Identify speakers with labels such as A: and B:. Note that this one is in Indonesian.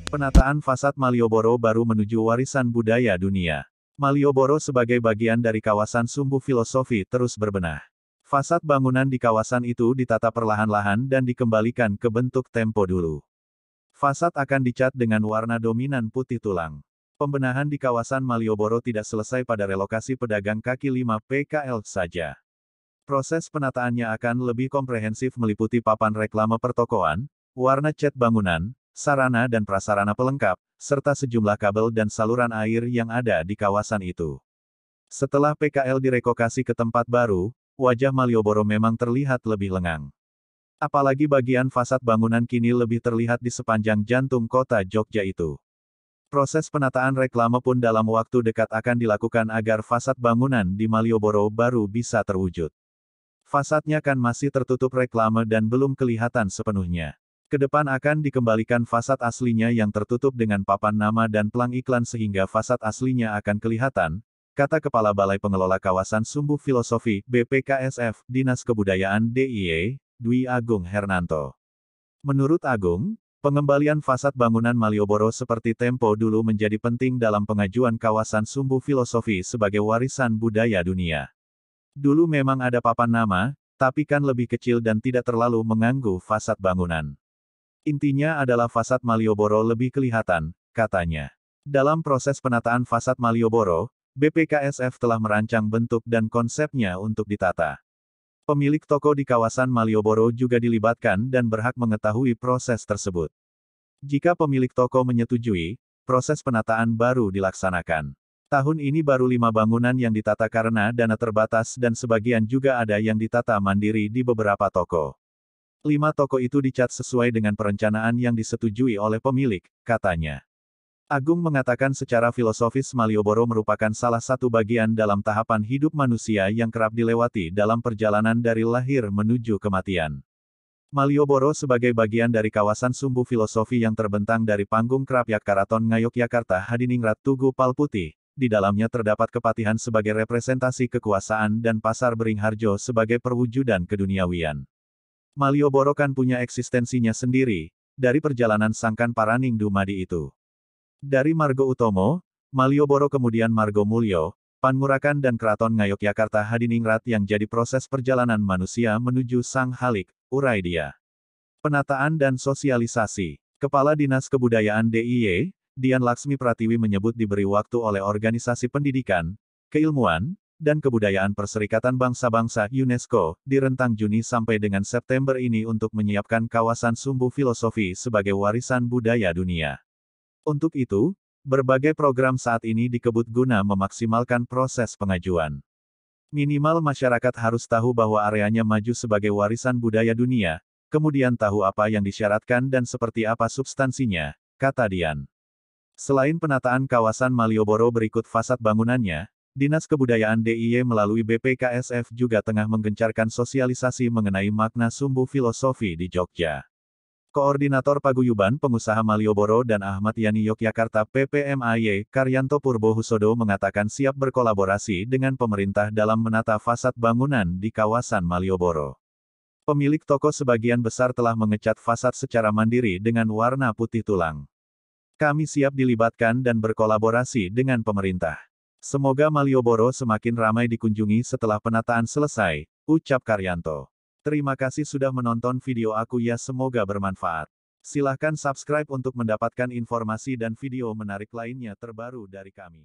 A: Penataan fasad Malioboro baru menuju warisan budaya dunia. Malioboro sebagai bagian dari kawasan Sumbu Filosofi terus berbenah. Fasad bangunan di kawasan itu ditata perlahan-lahan dan dikembalikan ke bentuk tempo dulu. Fasad akan dicat dengan warna dominan putih tulang. Pembenahan di kawasan Malioboro tidak selesai pada relokasi pedagang kaki 5 PKL saja. Proses penataannya akan lebih komprehensif meliputi papan reklame pertokoan, warna cat bangunan, sarana dan prasarana pelengkap, serta sejumlah kabel dan saluran air yang ada di kawasan itu. Setelah PKL direlokasi ke tempat baru, wajah Malioboro memang terlihat lebih lengang. Apalagi bagian fasad bangunan kini lebih terlihat di sepanjang jantung kota Jogja itu. Proses penataan reklame pun dalam waktu dekat akan dilakukan agar fasad bangunan di Malioboro baru bisa terwujud. Fasadnya kan masih tertutup reklame dan belum kelihatan sepenuhnya. Kedepan akan dikembalikan fasad aslinya yang tertutup dengan papan nama dan pelang iklan sehingga fasad aslinya akan kelihatan, kata Kepala Balai Pengelola Kawasan Sumbu Filosofi, BPKSF, Dinas Kebudayaan DIY, Dwi Agung Hernanto. Menurut Agung, pengembalian fasad bangunan Malioboro seperti tempo dulu menjadi penting dalam pengajuan kawasan Sumbu Filosofi sebagai warisan budaya dunia. Dulu memang ada papan nama, tapi kan lebih kecil dan tidak terlalu mengganggu fasad bangunan. Intinya adalah fasad Malioboro lebih kelihatan, katanya. Dalam proses penataan fasad Malioboro, BPKSF telah merancang bentuk dan konsepnya untuk ditata. Pemilik toko di kawasan Malioboro juga dilibatkan dan berhak mengetahui proses tersebut. Jika pemilik toko menyetujui, proses penataan baru dilaksanakan. Tahun ini baru 5 bangunan yang ditata karena dana terbatas dan sebagian juga ada yang ditata mandiri di beberapa toko. 5 toko itu dicat sesuai dengan perencanaan yang disetujui oleh pemilik, katanya. Agung mengatakan secara filosofis Malioboro merupakan salah satu bagian dalam tahapan hidup manusia yang kerap dilewati dalam perjalanan dari lahir menuju kematian. Malioboro sebagai bagian dari kawasan Sumbu Filosofi yang terbentang dari Panggung Krapyak Karaton Ngayogyakarta Hadiningrat Tugu Palputih, di dalamnya terdapat kepatihan sebagai representasi kekuasaan dan pasar Beringharjo sebagai perwujudan keduniawian. Malioboro kan punya eksistensinya sendiri, dari perjalanan Sangkan Paraning Dumadi itu. Dari Margo Utomo, Malioboro kemudian Margo Mulyo, Panmurakan dan Keraton Ngayogyakarta Hadiningrat yang jadi proses perjalanan manusia menuju Sang Halik, urai dia. Penataan dan sosialisasi. Kepala Dinas Kebudayaan DIY, Dian Laksmi Pratiwi menyebut diberi waktu oleh organisasi pendidikan, keilmuan, dan kebudayaan Perserikatan Bangsa-Bangsa UNESCO, di rentang Juni sampai dengan September ini untuk menyiapkan kawasan Sumbu Filosofi sebagai warisan budaya dunia. Untuk itu, berbagai program saat ini dikebut guna memaksimalkan proses pengajuan. Minimal masyarakat harus tahu bahwa areanya maju sebagai warisan budaya dunia, kemudian tahu apa yang disyaratkan dan seperti apa substansinya, kata Dian. Selain penataan kawasan Malioboro berikut fasad bangunannya, Dinas Kebudayaan DIY melalui BPKSF juga tengah menggencarkan sosialisasi mengenai makna Sumbu Filosofi di Jogja. Koordinator Paguyuban Pengusaha Malioboro dan Ahmad Yani Yogyakarta PPMAY, Karyanto Purbohusodo mengatakan siap berkolaborasi dengan pemerintah dalam menata fasad bangunan di kawasan Malioboro. Pemilik toko sebagian besar telah mengecat fasad secara mandiri dengan warna putih tulang. Kami siap dilibatkan dan berkolaborasi dengan pemerintah. Semoga Malioboro semakin ramai dikunjungi setelah penataan selesai, ucap Karyanto. Terima kasih sudah menonton video aku ya, semoga bermanfaat. Silahkan subscribe untuk mendapatkan informasi dan video menarik lainnya terbaru dari kami.